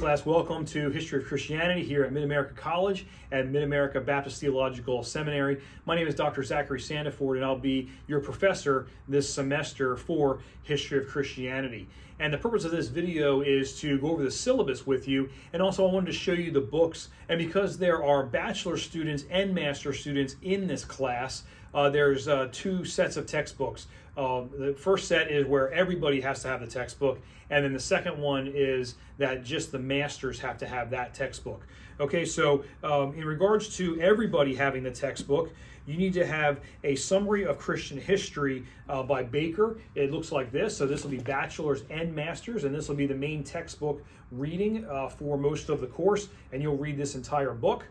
class, welcome to History of Christianity here at Mid-America College and Mid-America Baptist Theological Seminary. My name is Dr. Zachary Sandiford, and I'll be your professor this semester for History of Christianity. And the purpose of this video is to go over the syllabus with you, and also I wanted to show you the books. And because there are bachelor students and master students in this class, there's two sets of textbooks. The first set is where everybody has to have the textbook, and then the second one is that just the masters have to have that textbook. Okay, so in regards to everybody having the textbook, you need to have a summary of Christian history by Baker. It looks like this. So this will be bachelor's and master's, and this will be the main textbook reading for most of the course, and you'll read this entire book.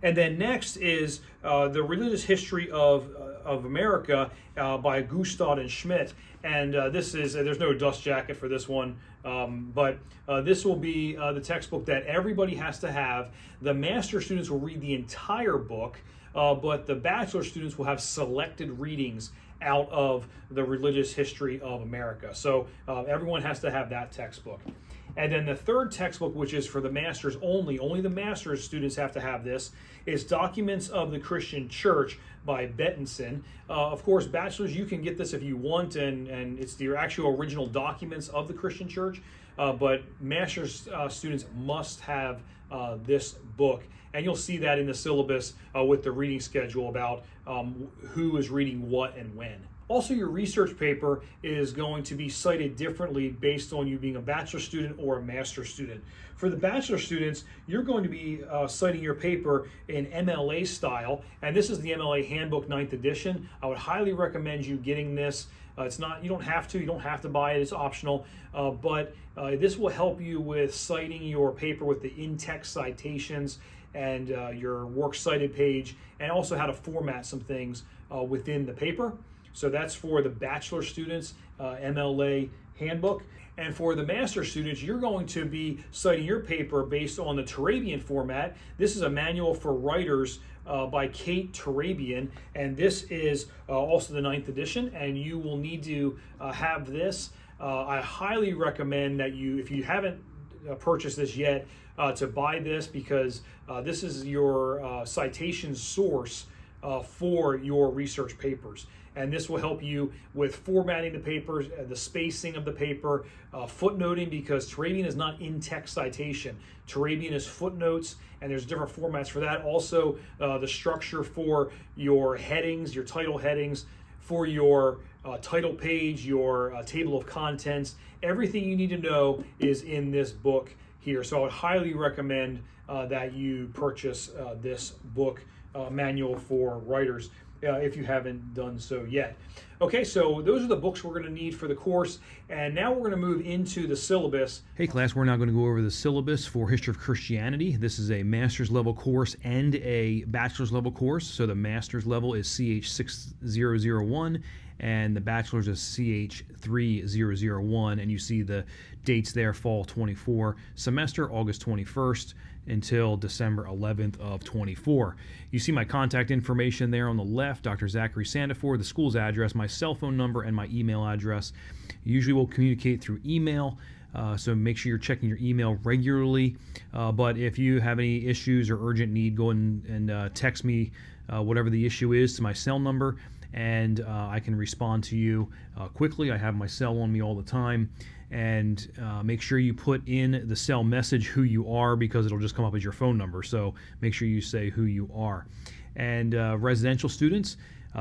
And then next is the religious history of America by Gustad and Schmidt. And this is, there's no dust jacket for this one, but this will be the textbook that everybody has to have. The master students will read the entire book, but the bachelor students will have selected readings out of the religious history of America. So everyone has to have that textbook. And then the third textbook, which is for the masters only the master's students have to have this, is Documents of the Christian Church by Bettinson. Of course, bachelors, you can get this if you want, and it's the actual original documents of the Christian Church, but master's students must have this book. And you'll see that in the syllabus with the reading schedule about who is reading what and when. Also, your research paper is going to be cited differently based on you being a bachelor student or a master student. For the bachelor students, you're going to be citing your paper in MLA style, and this is the MLA Handbook 9th edition. I would highly recommend you getting this. It's not, you don't have to buy it, it's optional, but this will help you with citing your paper with the in-text citations and your works cited page, and also how to format some things within the paper. So that's for the bachelor students, MLA handbook. And for the master students, you're going to be citing your paper based on the Turabian format. This is a manual for writers by Kate Turabian, and this is also the 9th edition, and you will need to have this. I highly recommend that you, if you haven't purchased this yet, to buy this, because this is your citation source for your research papers. And this will help you with formatting the papers, the spacing of the paper, footnoting, because Turabian is not in-text citation. Turabian is footnotes, and there's different formats for that. Also, the structure for your headings, your title headings, for your title page, your table of contents. Everything you need to know is in this book here. So I would highly recommend that you purchase this book, manual for writers, if you haven't done so yet. Okay, so those are the books we're going to need for the course, and now we're going to move into the syllabus. Hey class, we're now going to go over the syllabus for History of Christianity. This is a master's level course and a bachelor's level course. So the master's level is CH6001 and the bachelor's is CH3001, and you see the dates there: fall 24 semester, August 21st until December 11th of 24. You see my contact information there on the left, Dr. Zachary Sandiford, the school's address, my cell phone number, and my email address. Usually we'll communicate through email, so make sure you're checking your email regularly. But if you have any issues or urgent need, go and text me whatever the issue is to my cell number, and I can respond to you quickly. I have my cell on me all the time. And make sure you put in the cell message who you are, because it'll just come up as your phone number. So make sure you say who you are. And residential students,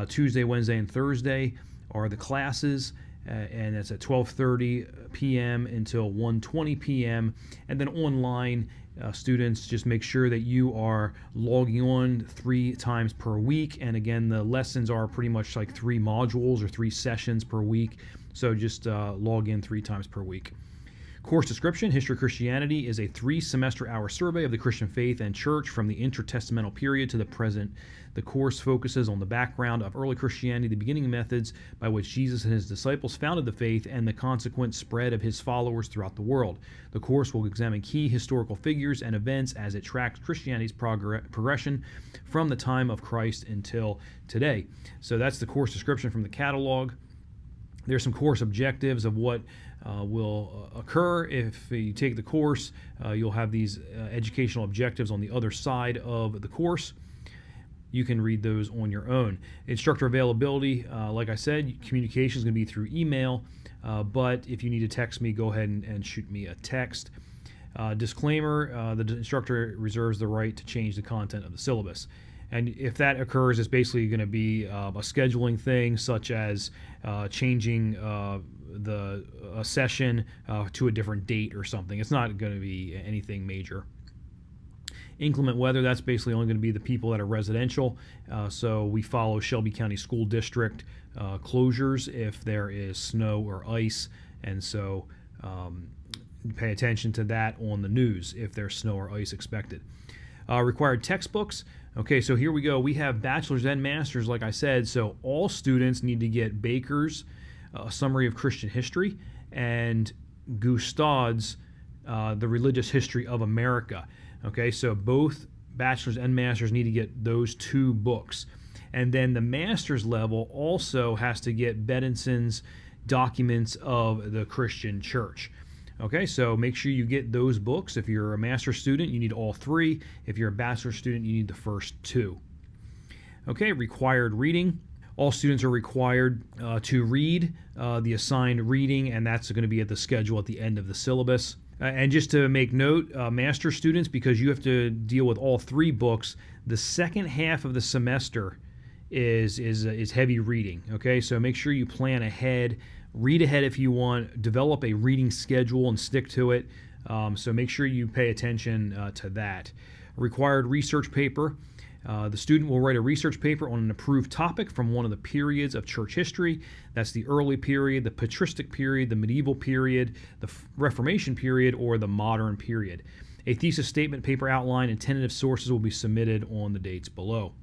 Tuesday, Wednesday, and Thursday are the classes, and it's at 12:30 p.m. until 1:20 p.m. And then online students, just make sure that you are logging on 3 times per week. And again, the lessons are pretty much like 3 modules or 3 sessions per week. So just log in 3 times per week. Course description: History of Christianity is a 3-semester hour survey of the Christian faith and church from the intertestamental period to the present. The course focuses on the background of early Christianity, the beginning methods by which Jesus and his disciples founded the faith, and the consequent spread of his followers throughout the world. The course will examine key historical figures and events as it tracks Christianity's progression from the time of Christ until today. So that's the course description from the catalog. There's some course objectives of what will occur. If you take the course, you'll have these educational objectives on the other side of the course. You can read those on your own. Instructor availability, like I said, communication is going to be through email, but if you need to text me, go ahead and shoot me a text. Disclaimer, the instructor reserves the right to change the content of the syllabus. And if that occurs, it's basically going to be a scheduling thing, such as changing a session to a different date or something. It's not going to be anything major. Inclement weather, that's basically only going to be the people that are residential. So we follow Shelby County School District closures if there is snow or ice. And so pay attention to that on the news if there's snow or ice expected. Required textbooks. Okay, so here we go. We have bachelor's and master's, like I said. So all students need to get Baker's A Summary of Christian History and Gustad's The Religious History of America. Okay, so both bachelor's and master's need to get those two books. And then the master's level also has to get Bedenson's Documents of the Christian Church. Okay, so make sure you get those books. If you're a master's student, you need all three. If you're a bachelor's student, you need the first two. Okay, required reading. All students are required to read the assigned reading, and that's going to be at the schedule at the end of the syllabus. And just to make note, master students, because you have to deal with all three books, the second half of the semester is heavy reading. Okay, so make sure you plan ahead, read ahead if you want, develop a reading schedule and stick to it. So make sure you pay attention to that. Required research paper. The student will write a research paper on an approved topic from one of the periods of church history. That's the early period, the patristic period, the medieval period, the Reformation period, or the modern period. A thesis statement, paper outline, and tentative sources will be submitted on the dates below.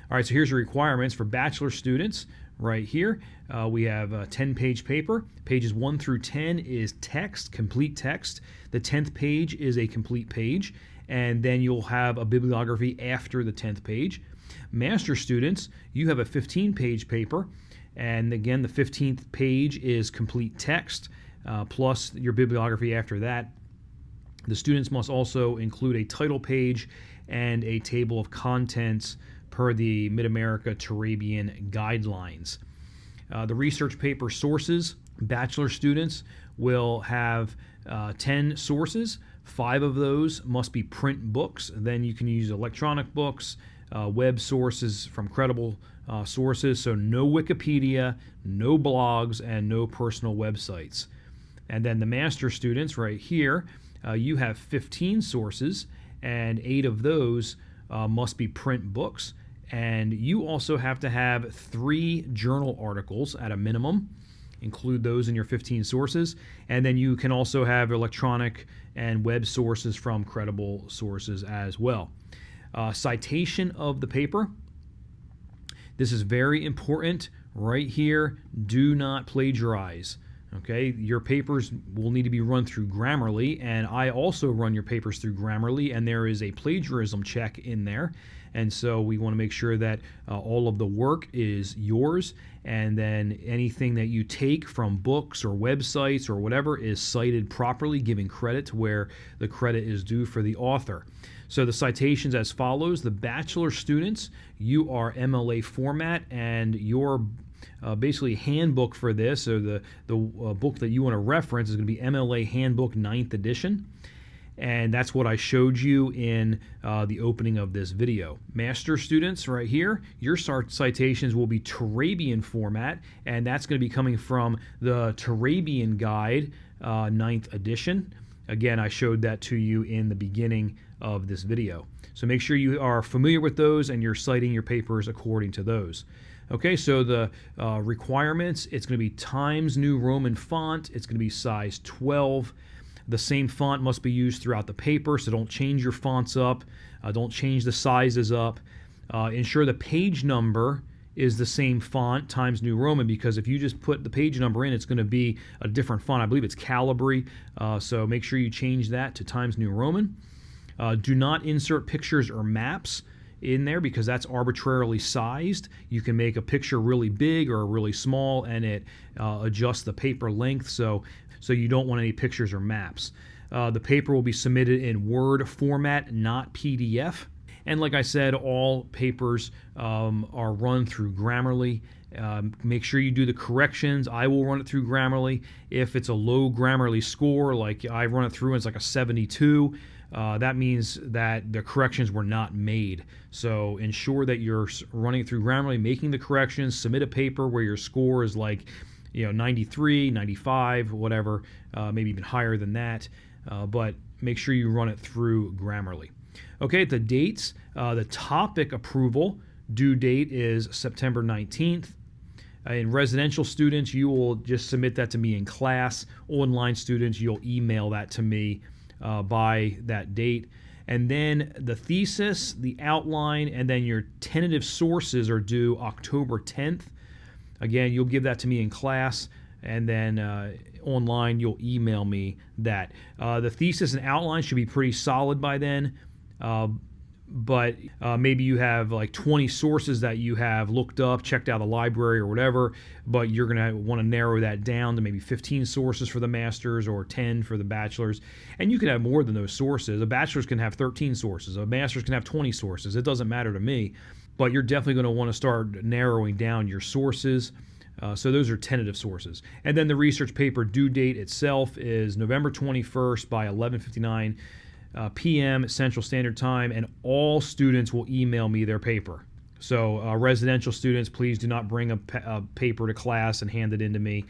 All right, so here's the requirements for bachelor students. Right here, we have a 10-page paper. Pages 1 through 10 is text, complete text. The 10th page is a complete page. And then you'll have a bibliography after the 10th page. Master students, you have a 15-page paper, and again, the 15th page is complete text, plus your bibliography after that. The students must also include a title page and a table of contents per the Mid-America Turabian guidelines. The research paper sources, bachelor students will have 10 sources. 5 of those must be print books. Then you can use electronic books, web sources from credible sources. So no Wikipedia, no blogs, and no personal websites. And then the master students right here, you have 15 sources, and 8 of those must be print books. And you also have to have 3 journal articles at a minimum. Include those in your 15 sources. And then you can also have electronic and web sources from credible sources as well. Citation of the paper. This is very important right here. Do not plagiarize. Okay, your papers will need to be run through Grammarly, and I also run your papers through Grammarly, and there is a plagiarism check in there. And so we want to make sure that all of the work is yours, and then anything that you take from books or websites or whatever is cited properly, giving credit to where the credit is due for the author. So the citations as follows. The bachelor students, you are MLA format, and your basically handbook for this, so the book that you want to reference is going to be MLA Handbook 9th edition. And that's what I showed you in the opening of this video. Master students right here, your citations will be Turabian format, and that's going to be coming from the Turabian Guide 9th edition. Again, I showed that to you in the beginning of this video. So make sure you are familiar with those and you're citing your papers according to those. Okay, so the requirements, it's going to be Times New Roman font. It's going to be size 12. The same font must be used throughout the paper, so don't change your fonts up. Don't change the sizes up. Ensure the page number is the same font, Times New Roman, because if you just put the page number in, it's going to be a different font. I believe it's Calibri, so make sure you change that to Times New Roman. Do not insert pictures or maps in there because that's arbitrarily sized. You can make a picture really big or really small, and it adjusts the paper length. So so you don't want any pictures or maps. The paper will be submitted in Word format, not PDF. And like I said, all papers are run through Grammarly. Make sure you do the corrections. I will run it through Grammarly. If it's a low Grammarly score, like I run it through and it's like a 72, that means that the corrections were not made. So ensure that you're running it through Grammarly, making the corrections. Submit a paper where your score is like 93, 95, whatever, maybe even higher than that. But make sure you run it through Grammarly. Okay, the dates. The topic approval due date is September 19th. In residential students, you will just submit that to me in class. Online students, you'll email that to me by that date. And then the thesis, the outline, and then your tentative sources are due October 10th. Again, you'll give that to me in class, and then online, you'll email me that. The thesis and outline should be pretty solid by then. But maybe you have like 20 sources that you have looked up, checked out the library or whatever, but you're going to want to narrow that down to maybe 15 sources for the master's or 10 for the bachelor's. And you can have more than those sources. A bachelor's can have 13 sources. A master's can have 20 sources. It doesn't matter to me, but you're definitely going to want to start narrowing down your sources. So those are tentative sources. And then the research paper due date itself is November 21st by 11:59 p.m. Central Standard Time, and all students will email me their paper. So residential students, please do not bring a paper to class and hand it in to me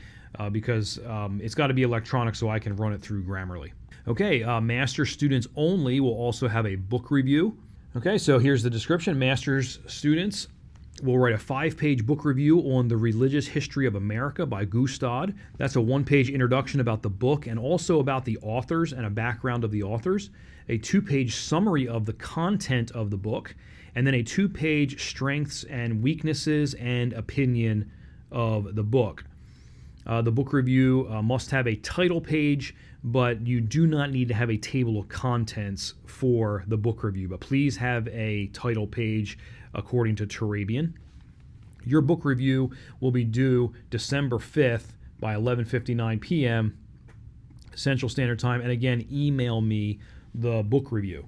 because it's got to be electronic so I can run it through Grammarly. Okay, master's students only will also have a book review. Okay, so here's the description. Master's students will write a 5-page book review on The Religious History of America by Gustad. That's a 1-page introduction about the book and also about the authors and a background of the authors, a 2-page summary of the content of the book, and then a 2-page strengths and weaknesses and opinion of the book. The book review must have a title page, but you do not need to have a table of contents for the book review. But please have a title page according to Turabian. Your book review will be due December 5th by 11:59 p.m. Central Standard Time. And again, email me the book review.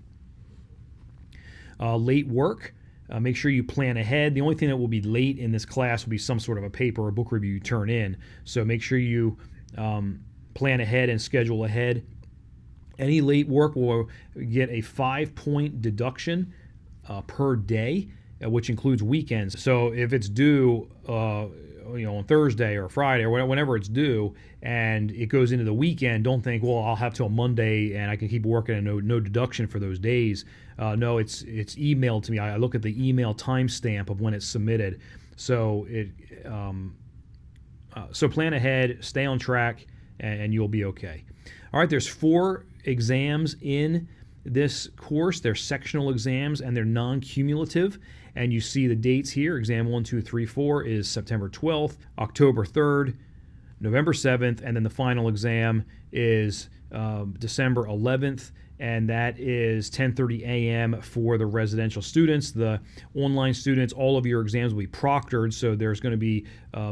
Late work. Make sure you plan ahead. The only thing that will be late in this class will be some sort of a paper or book review you turn in. So make sure you plan ahead and schedule ahead. Any late work will get a 5-point deduction per day, which includes weekends. So if it's due on Thursday or Friday or whenever it's due and it goes into the weekend, don't think, well, I'll have till Monday and I can keep working and no deduction for those days. No, it's emailed to me. I look at the email timestamp of when it's submitted. So so plan ahead, stay on track, and you'll be okay. All right, there's 4 exams in this course. They're sectional exams and they're non-cumulative. And you see the dates here. Exam 1, 2, 3, 4 is September 12th, October 3rd, November 7th, and then the final exam is December 11th, and that is 10:30 a.m. for the residential students. The online students, all of your exams will be proctored, so there's going to be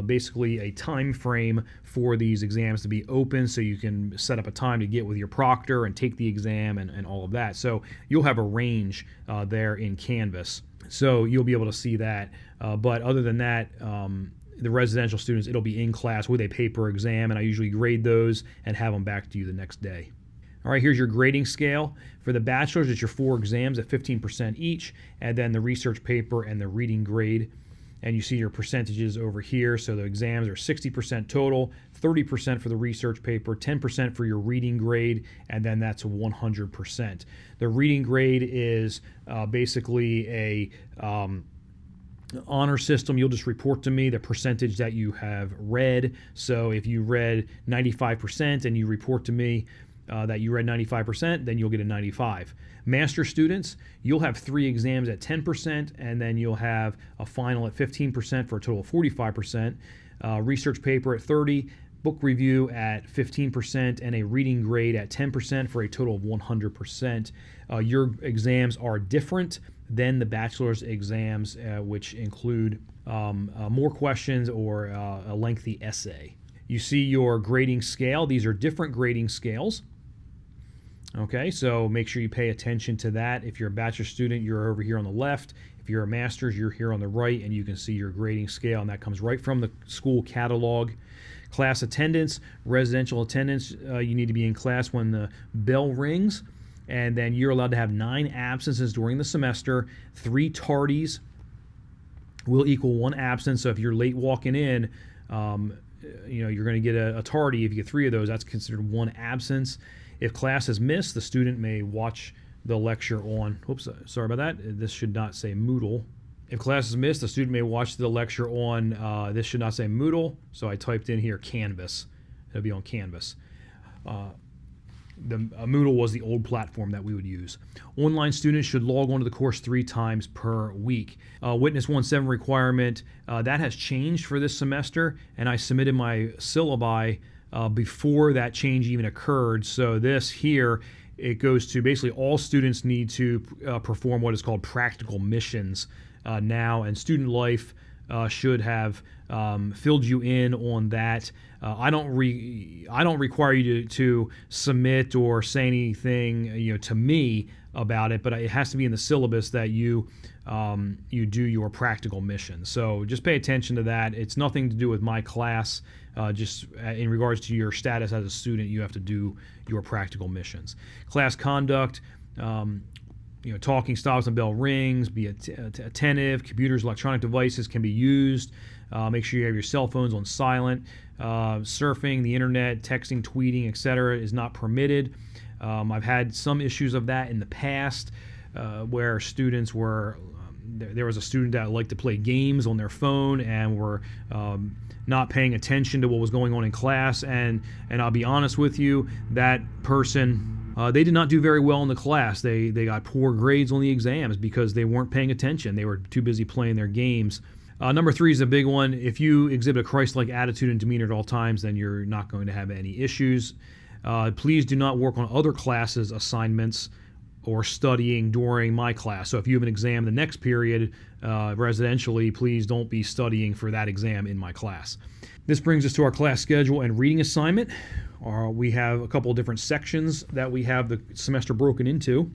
basically a time frame for these exams to be open, so you can set up a time to get with your proctor and take the exam and all of that. So you'll have a range there in Canvas. So you'll be able to see that. But other than that, the residential students, it'll be in class with a paper exam, and I usually grade those and have them back to you the next day. All right, here's your grading scale. For the bachelor's, it's your 4 exams at 15% each, and then the research paper and the reading grade. And you see your percentages over here. So the exams are 60% total, 30% for the research paper, 10% for your reading grade, and then that's 100%. The reading grade is basically a honor system. You'll just report to me the percentage that you have read. So if you read 95% and you report to me that you read 95%, then you'll get a 95. Master students, you'll have 3 exams at 10%, and then you'll have a final at 15% for a total of 45%. Research paper at 30%, book review at 15%, and a reading grade at 10% for a total of 100%. Your exams are different than the bachelor's exams, which include more questions or a lengthy essay. You see your grading scale. These are different grading scales. Okay, so make sure you pay attention to that. If you're a bachelor student, you're over here on the left. If you're a master's, you're here on the right, and you can see your grading scale, and that comes right from the school catalog. Class attendance, residential attendance, you need to be in class when the bell rings, and then you're allowed to have 9 absences during the semester. 3 tardies will equal 1 absence, so if you're late walking in, you're going to get a tardy. If you get 3 of those, that's considered 1 absence. If class is missed, the student may watch the lecture on, oops, sorry about that. This should not say Moodle. If class is missed, the student may watch the lecture on, this should not say Moodle, so I typed in here Canvas. It'll be on Canvas. Moodle was the old platform that we would use. Online students should log on to the course 3 times per week. Witness 1.7 requirement, that has changed for this semester, and I submitted my syllabi before that change even occurred. So this here, it goes to basically all students need to perform what is called practical missions now, and Student Life should have filled you in on that. I don't require you to submit or say anything to me about it, but it has to be in the syllabus that you do your practical mission. So just pay attention to that. It's nothing to do with my class. Just in regards to your status as a student, you have to do your practical missions. Class conduct, talking stops and bell rings, be attentive. Computers, electronic devices can be used. Make sure you have your cell phones on silent. Surfing, the internet, texting, tweeting, etc. is not permitted. I've had some issues of that in the past where students were, there was a student that liked to play games on their phone and were not paying attention to what was going on in class, and I'll be honest with you, that person, they did not do very well in the class. They got poor grades on the exams because they weren't paying attention. They were too busy playing their games. Number 3 is a big one. If you exhibit a Christ-like attitude and demeanor at all times, then you're not going to have any issues. Please do not work on other classes' assignments or studying during my class. So if you have an exam the next period, residentially, please don't be studying for that exam in my class. This brings us to our class schedule and reading assignment. We have a couple of different sections that we have the semester broken into.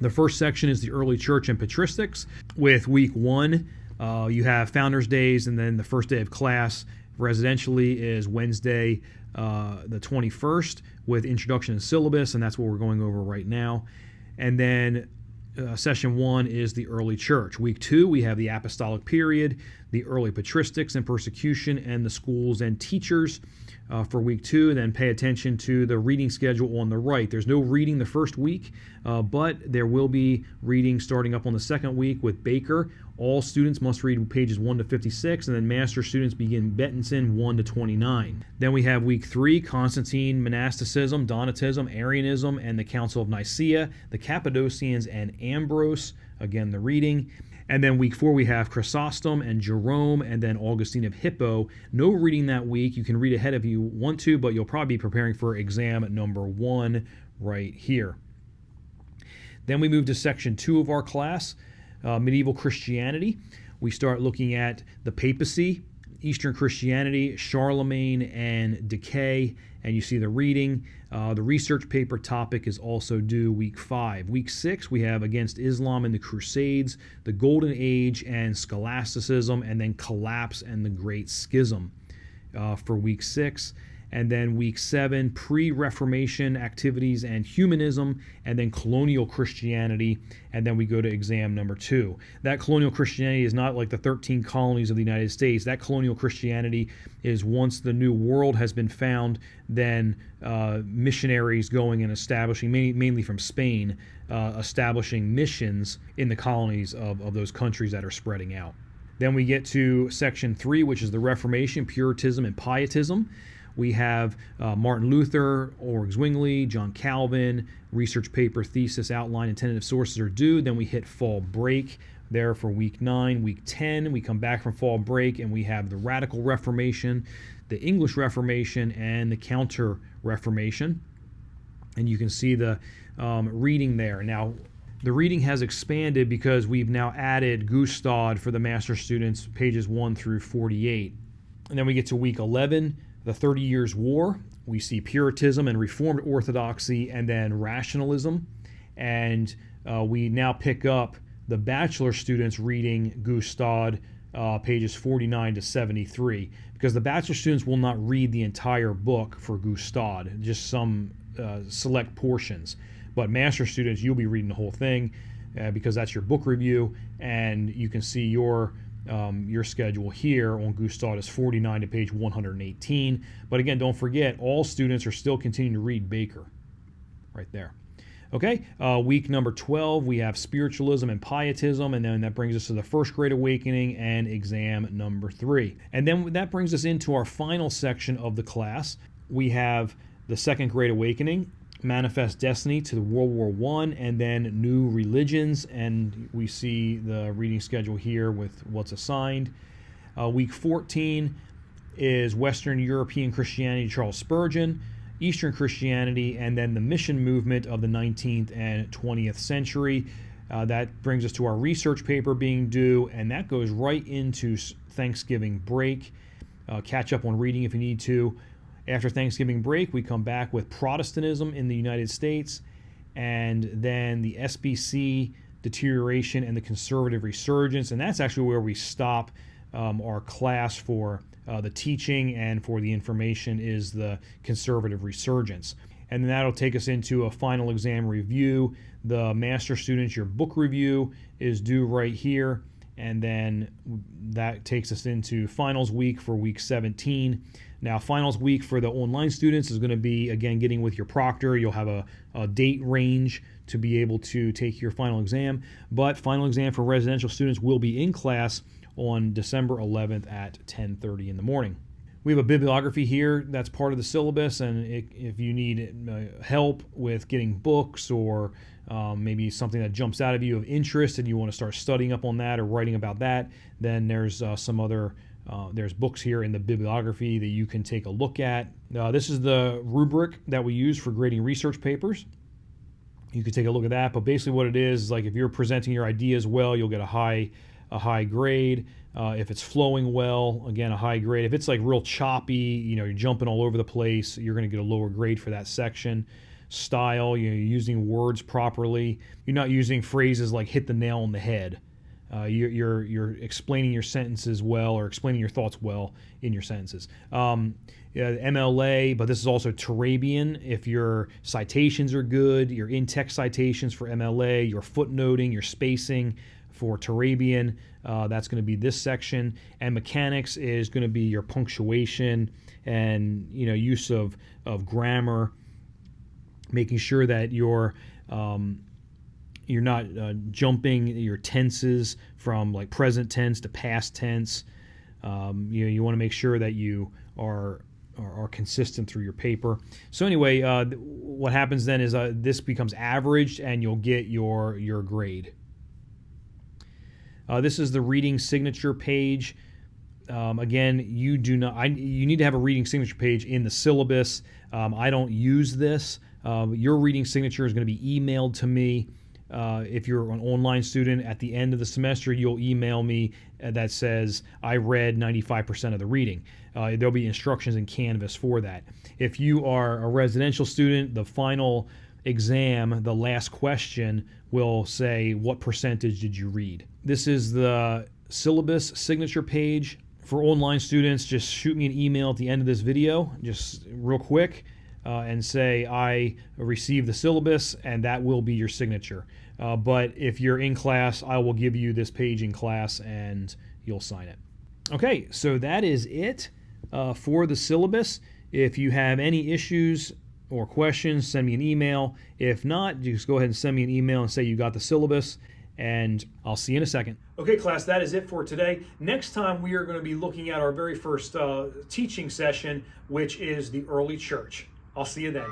The first section is the early church and patristics. With week 1, you have Founders Days, and then the first day of class residentially is Wednesday, the 21st, with introduction and syllabus, and that's what we're going over right now. And then session 1 is the early church. Week 2, we have the apostolic period, the early patristics and persecution, and the schools and teachers for week 2. And then pay attention to the reading schedule on the right. There's no reading the first week, but there will be reading starting up on the second week with Baker. All students must read pages 1 to 56, and then master students begin Bettinson 1 to 29. Then we have week 3, Constantine, monasticism, Donatism, Arianism, and the Council of Nicaea, the Cappadocians, and Ambrose. Again, the reading. And then week 4, we have Chrysostom and Jerome, and then Augustine of Hippo. No reading that week. You can read ahead if you want to, but you'll probably be preparing for exam number 1 right here. Then we move to section 2 of our class, medieval Christianity. We start looking at the papacy, Eastern Christianity, Charlemagne, and decay, and you see the reading. The research paper topic is also due week 5. Week 6, we have Against Islam and the Crusades, the Golden Age and Scholasticism, and then Collapse and the Great Schism for week 6. And then week 7, pre-Reformation activities and humanism, and then colonial Christianity, and then we go to exam number 2. That colonial Christianity is not like the 13 colonies of the United States. That colonial Christianity is once the New World has been found, then missionaries going and establishing, mainly from Spain, establishing missions in the colonies of those countries that are spreading out. Then we get to section 3, which is the Reformation, Puritanism, and Pietism. We have Martin Luther, Ulrich Zwingli, John Calvin, research paper, thesis, outline, and tentative sources are due. Then we hit fall break there for week 9. Week 10, we come back from fall break, and we have the Radical Reformation, the English Reformation, and the Counter Reformation. And you can see the reading there. Now, the reading has expanded because we've now added Gustad for the master students, pages 1 through 48. And then we get to week 11, the 30 Years' War. We see Puritanism and Reformed Orthodoxy, and then Rationalism. And we now pick up the bachelor students reading Gustave, pages 49 to 73, because the bachelor students will not read the entire book for Gustave, just some select portions. But master students, you'll be reading the whole thing because that's your book review, and you can see your schedule here on Gustave is 49 to page 118. But again, don't forget, all students are still continuing to read Baker right there. Okay, week number 12, we have Spiritualism and Pietism, and then that brings us to the First Great Awakening and exam number 3. And then that brings us into our final section of the class. We have the Second Great Awakening, Manifest Destiny to the World War I, and then New Religions, and we see the reading schedule here with what's assigned. Week 14 is Western European Christianity, Charles Spurgeon, Eastern Christianity, and then the mission movement of the 19th and 20th century. That brings us to our research paper being due, and that goes right into Thanksgiving break. Catch up on reading if you need to. After Thanksgiving break, we come back with Protestantism in the United States, and then the SBC deterioration and the conservative resurgence, and that's actually where we stop our class for the teaching, and for the information is the conservative resurgence. And then that'll take us into a final exam review. The master students, your book review is due right here, and then that takes us into finals week for week 17. Now, finals week for the online students is going to be, again, getting with your proctor. You'll have a date range to be able to take your final exam, but final exam for residential students will be in class on December 11th at 10:30 in the morning. We have a bibliography here that's part of the syllabus, and if you need help with getting books or maybe something that jumps out of you of interest and you want to start studying up on that or writing about that, then there's some other there's books here in the bibliography that you can take a look at. This is the rubric that we use for grading research papers. You can take a look at that, but basically what it is like if you're presenting your ideas well, you'll get a high grade. If it's flowing well, again, a high grade. If it's like real choppy, you're jumping all over the place, you're going to get a lower grade for that section. Style, you're using words properly. You're not using phrases like hit the nail on the head. You're explaining your sentences well, or explaining your thoughts well in your sentences. MLA, but this is also Turabian. If your citations are good, your in-text citations for MLA, your footnoting, your spacing for Turabian, that's going to be this section. And mechanics is going to be your punctuation and use of grammar, making sure that you're not jumping your tenses from like present tense to past tense. You want to make sure that you are consistent through your paper. So anyway, what happens then is this becomes averaged, and you'll get your grade. This is the reading signature page. Again, you need to have a reading signature page in the syllabus. I don't use this. Your reading signature is going to be emailed to me. If you're an online student, at the end of the semester, you'll email me that says, I read 95% of the reading. There'll be instructions in Canvas for that. If you are a residential student, the final exam, the last question will say, what percentage did you read? This is the syllabus signature page. For online students, just shoot me an email at the end of this video, just real quick, and say, I received the syllabus, and that will be your signature. But if you're in class, I will give you this page in class, and you'll sign it. Okay, so that is it for the syllabus. If you have any issues or questions, send me an email. If not, just go ahead and send me an email and say you got the syllabus, and I'll see you in a second. Okay, class, that is it for today. Next time, we are going to be looking at our very first teaching session, which is the early church. I'll see you then.